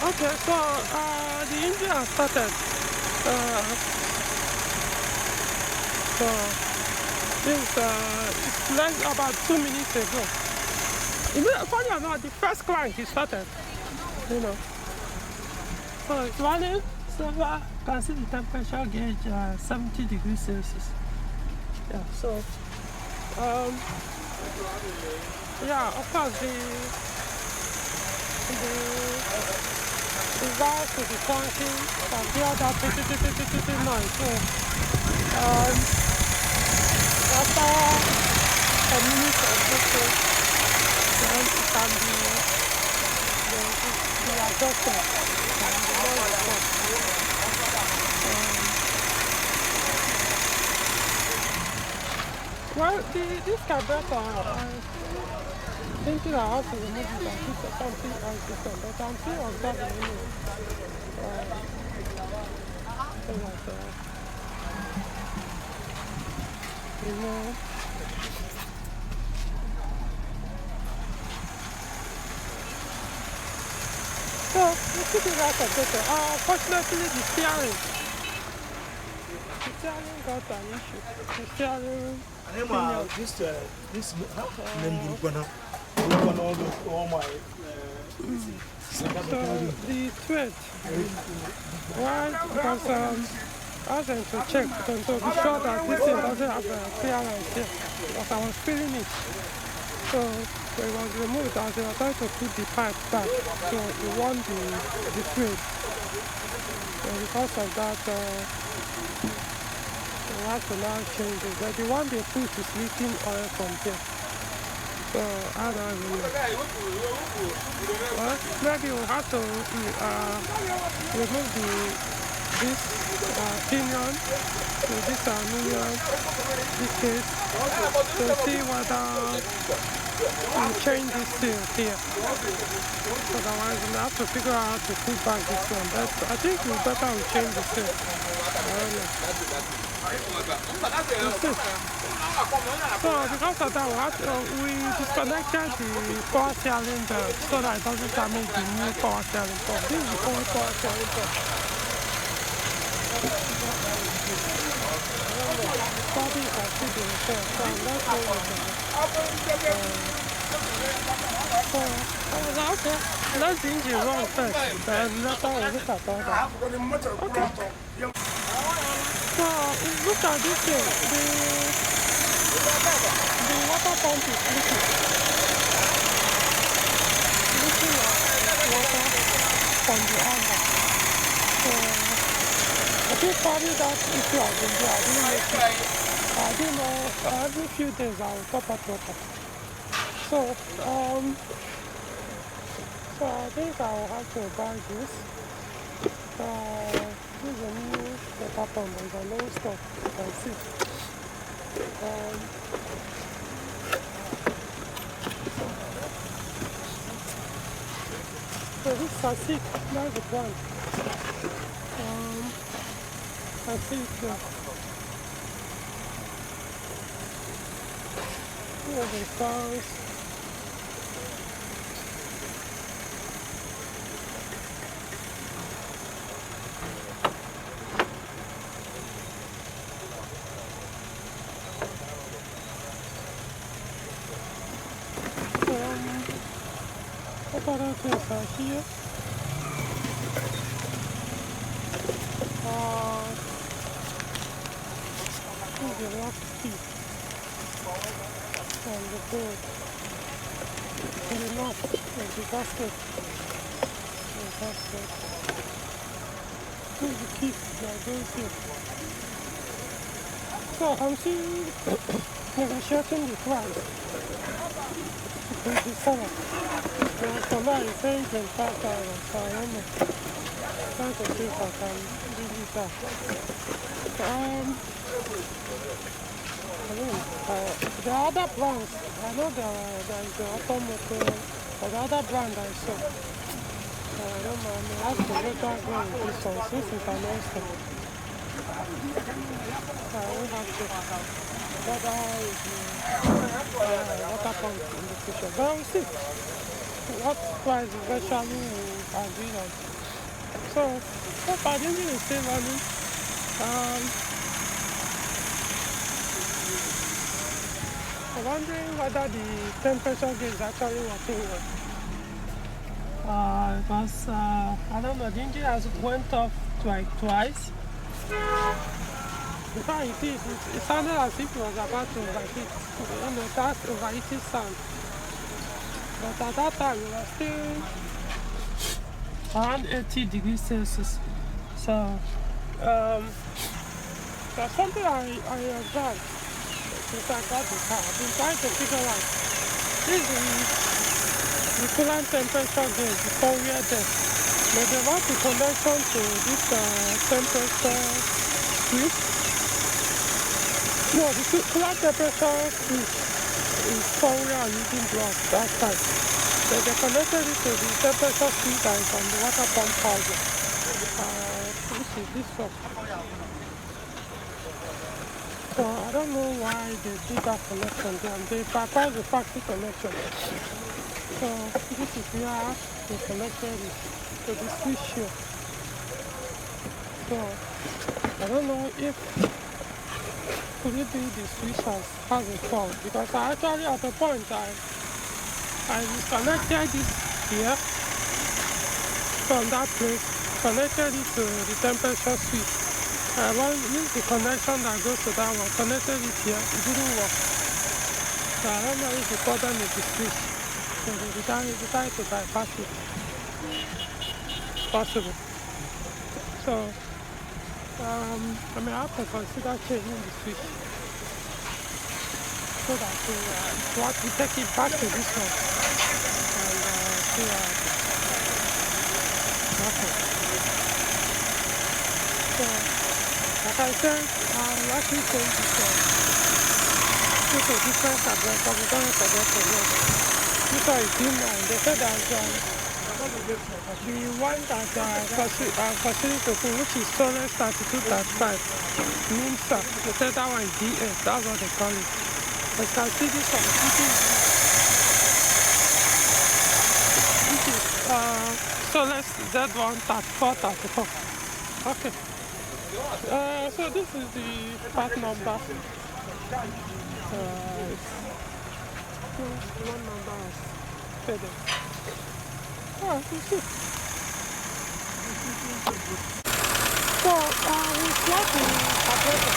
Okay, so the engine has started. So it's less about 2 minutes ago. Funny or not, the first client he started, you know. So it's running. So you can see the temperature gauge 70 degrees Celsius. Yeah. So yeah, of course the valve to be funky can hear that noise. So after a minute or so, then it can be adjusted. Well, this carburetor, I'm thinking I have to remove it and put something else different, but I'm still observing anyway. So that, you know. So, we keep it out of better. Fortunately, the steering got an issue. The steering all my so the thread, why? Because I was going to check to be sure that this thing doesn't have a clearance here, because I was feeling it. So it was removed as they were trying to put the pipe back. So we want the thread. So because of that, we have to now change it. But the one they put is leaking oil from here. So I don't really know. Well, maybe we'll have to remove this pinion with this aluminum, this case, to see whether we change this seal here. Otherwise, we'll have to figure out how to put back this one. But I think it's better we change the seal. I don't know. So because of that, we disconnected the power steering belt so that it doesn't damage the new power steering pump. This is the old power steering pump. Probably you can see the repair. So let's go with it. Okay, let the engine run first, then later we'll look at all that. Okay. So look at this thing. The water pump is leaking. Leaking water from the under. So I think probably that issue has been there. I didn't make it. I didn't know. Every few days I will top up water. So so I think I will have to buy this. This is a new water pump, but it's a low stock. You can see. So this is a sick, that's the plan. I see it here. Here are the stars. What other things are here? This is the last piece on the board. The knot of the gasket. This is the key that goes here. So I'm still negotiating the price with the seller. So now it's saying 25,000, so I don't know. Trying to see if I can do this out. The other brands, I know there is the automotive, but the other brand I saw. I don't know, I may have to later go with this one since it's an oyster. I will have to. Whether it's water pump in the future. But I will see what price eventually will agreed on. So far the engine is still running. I'm wondering whether the temperature gauge is actually working well. Because I don't know, the engine has went off like twice. In fact, it sounded as if it was about to overheat. You know, that's overheating sound. But at that time, it was still around 80 degrees Celsius. So, that's something I observed since I got the car. I've been trying to figure out, this is the coolant temperature gauge before we are there. But they want the connection to this temperature switch. No, the coolant temperature switch is somewhere using block that time. So they connected it to the temperature switch that is on the water pump housing. Which is this one. So I don't know why they did that connection there. They bypassed the factory connection. So this is where they connected it to the switch here. So I don't know if could it be the switch has a fault, because I actually at a point I disconnected this here from that place, connected it to the temperature switch. I used the connection that goes to that one, connected it here, it didn't work. So I don't know if the problem is the switch. So they decided to bypass it. Possible. So I may have to consider changing the switch so that we take it back to this one and see okay. So like I said, I'll actually change this to a different carburetor. We don't have carburetor. This one is dim line. They said that the one that facility to put, which is Solex 3235, means they said that one is DS, that's what they call it. But you can see this one, this is Solex Z1 3434. Okay. So this is the part number. One number is faded. Oh, you see. So, we swap the carburetor.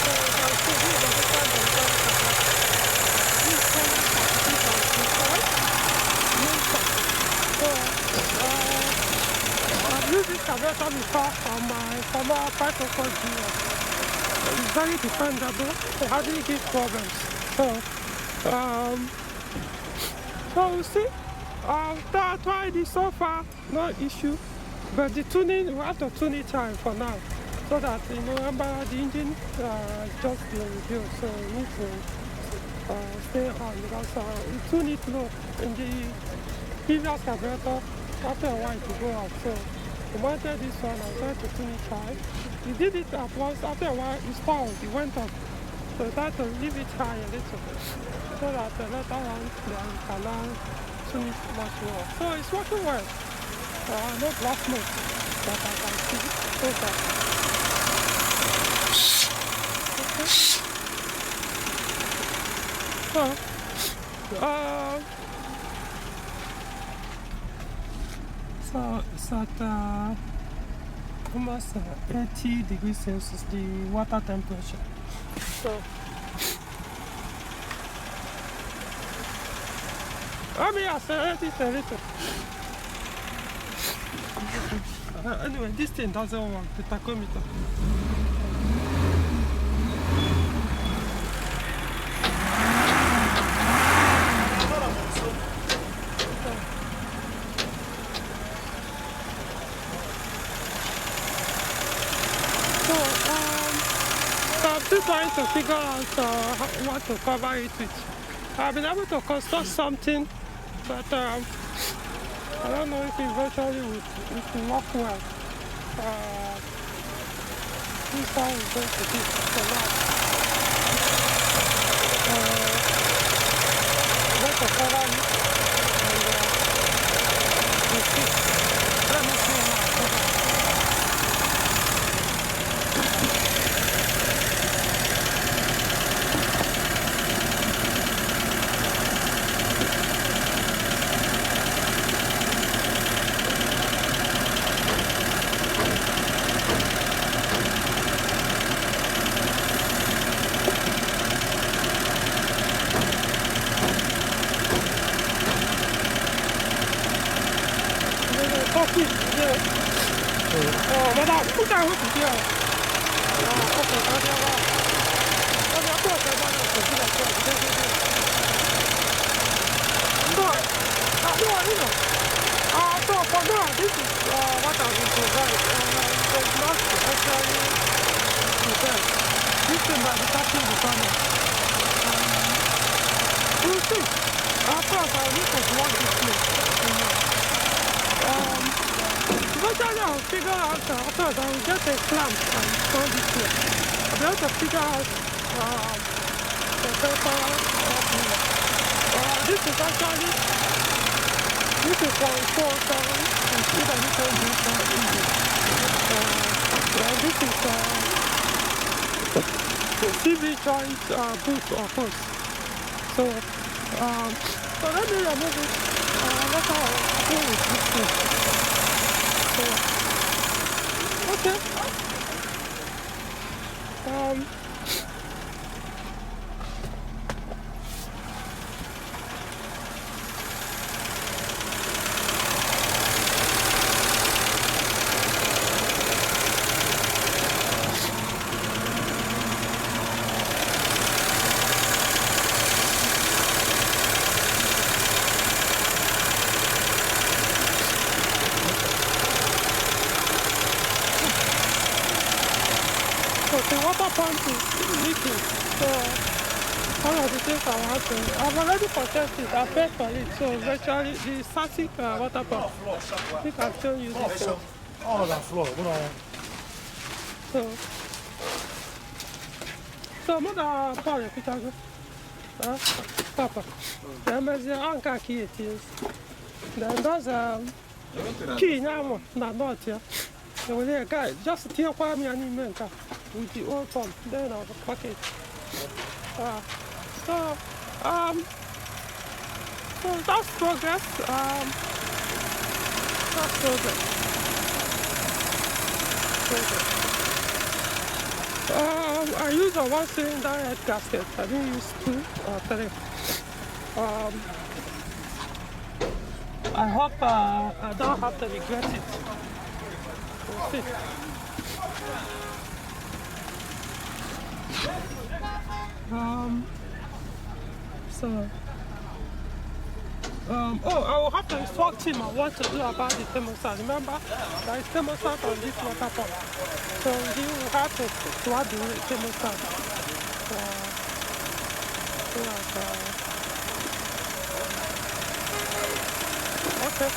So, you can see this is the different carburetor. This is So, I've used this carburetor before on my former 504 GS. It's very dependable. It hardly gives problems. So we'll see. I've tried it so far, no issue. But the tuning, we have to tune it time for now. So that, remember the engine is just being rebuilt. So we need to stay on because we tune it low. In the previous carburetor, after a while it go out. So we wanted this one, I tried to tune it high. We did it at once, after a while it stalled, it went up. So we tried to leave it high a little so that later on then we can now tune it much more. So it's working well. No black smoke that I can see so far. Okay. So it's at almost 80 degrees Celsius, the water temperature. So let me accelerate it a little. Anyway, this thing doesn't work, the tachometer. So I'm still trying to figure out what to cover it with. I've been able to construct something, but I don't know if eventually it will work well. This one is going to be for now. I'm going to cover it and we'll see. Okay, yeah. But I put out with you. Okay, so for now, this is what I will provide. There's not actually provide. This thing might be touching the panel. We'll see. Of course, I'll need to plug this place. Eventually, I'll figure out, of course, I will get a clamp and turn this here. I'll be able to figure out the paper. This is actually, this is for 4,000. You see that you can do that easy. This is the CV joint boot or post. So let me remove it. Let me do with this thing. Okay. The water pump is leaking, so one of the things I want to, I've already purchased it, I paid for it, so virtually the static water pump, you can still use it. Oh, that floor, so mother Paul, Peter, Papa, there's anchor key it is. Then there's key now, not here. There was a guy just here for me and email with the old pump. Then I'll pack it. So that's progress. That's progress. I use a one-cylinder head gasket. I didn't use 2 or 3. I hope I don't have to regret it. We'll see. I will have to instruct him on what to do about the thermostat. Remember, there is thermostat on this water pump. So he will have to swap the thermostat. Okay.